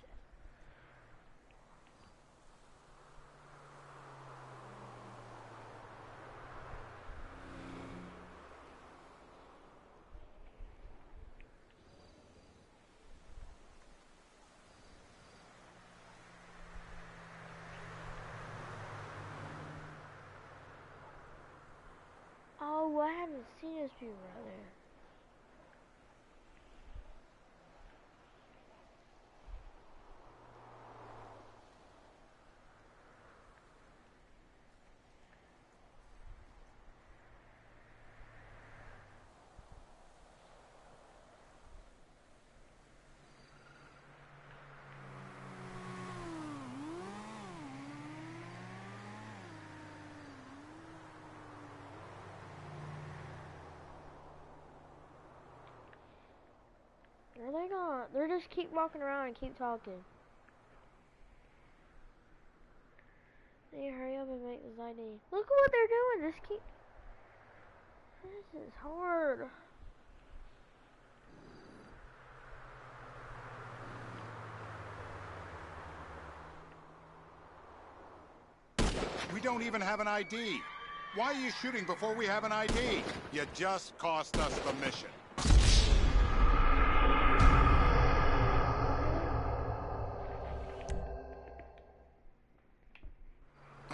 Oh, I haven't seen this view right there. Where are they going? They're just keep walking around and keep talking. They need to hurry up and make this ID. Look at what they're doing. Just keep. This is hard. We don't even have an ID. Why are you shooting before we have an ID? You just cost us the mission.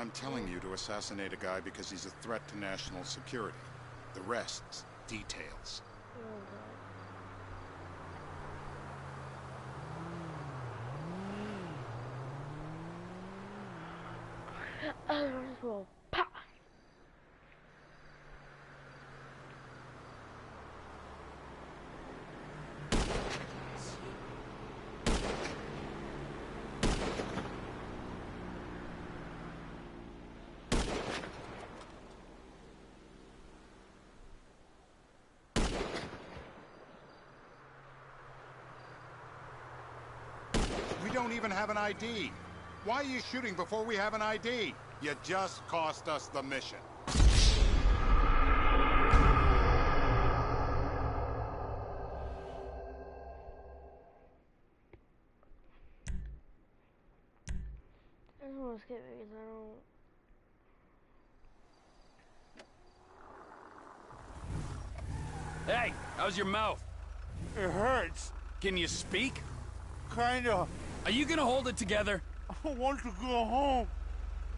I'm telling you to assassinate a guy because he's a threat to national security. The rest's details. We don't even have an ID. Why are you shooting before we have an ID? You just cost us the mission. I just want to skip it because I don't... Hey, how's your mouth? It hurts. Can you speak? Kinda. Are you gonna hold it together? I want to go home.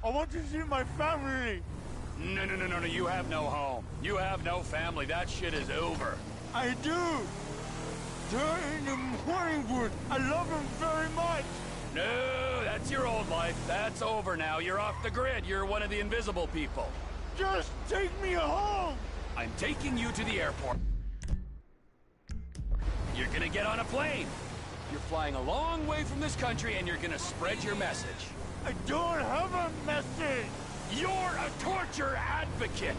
I want to see my family. No, you have no home. You have no family. That shit is over. I do. They're in the morning wood. I love them very much. No, that's your old life. That's over now. You're off the grid. You're one of the invisible people. Just take me home. I'm taking you to the airport. You're gonna get on a plane. You're flying a long way from this country and you're gonna spread your message. I don't have a message. You're a torture advocate.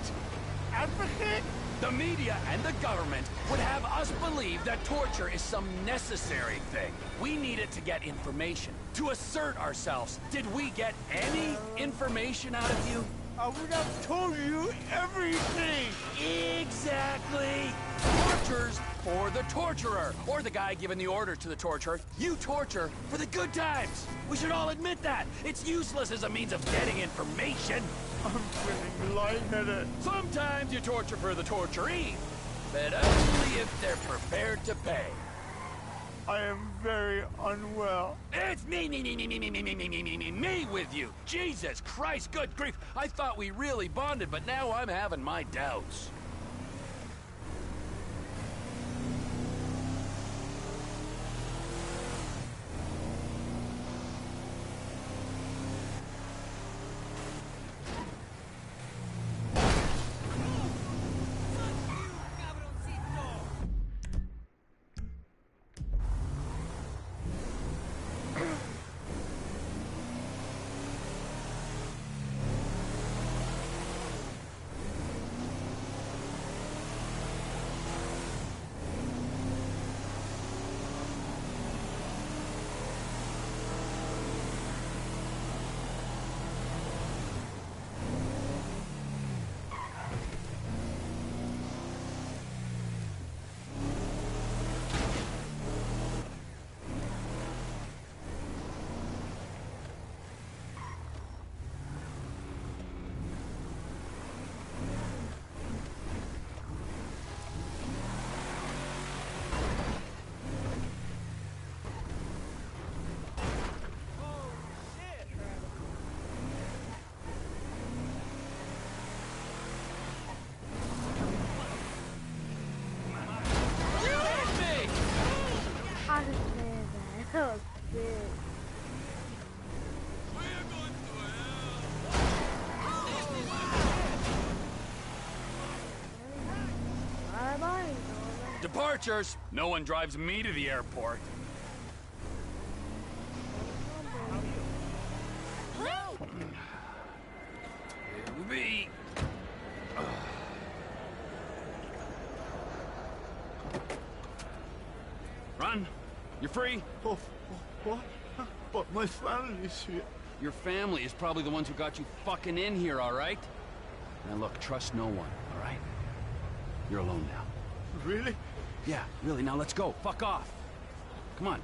Advocate? The media and the government would have us believe that torture is some necessary thing. We need it to get information, to assert ourselves. Did we get any information out of you? I would have told you everything. Exactly. Torture's for the torturer, or the guy giving the order to the torturer. You torture for the good times. We should all admit that. It's useless as a means of getting information. I'm feeling lightheaded. Sometimes you torture for the torturee, but only if they're prepared to pay. I am very unwell. It's me with you. Jesus Christ, good grief. I thought we really bonded, but now I'm having my doubts. understand that. That was sick. Bye-bye. Departures! No one drives me to the airport. It'll be... Run! You're free! Oh, what? But my family's here. Your family is probably the ones who got you fucking in here, all right? Now look, trust no one, all right? You're alone now. Really? Yeah, really. Now let's go. Fuck off. Come on.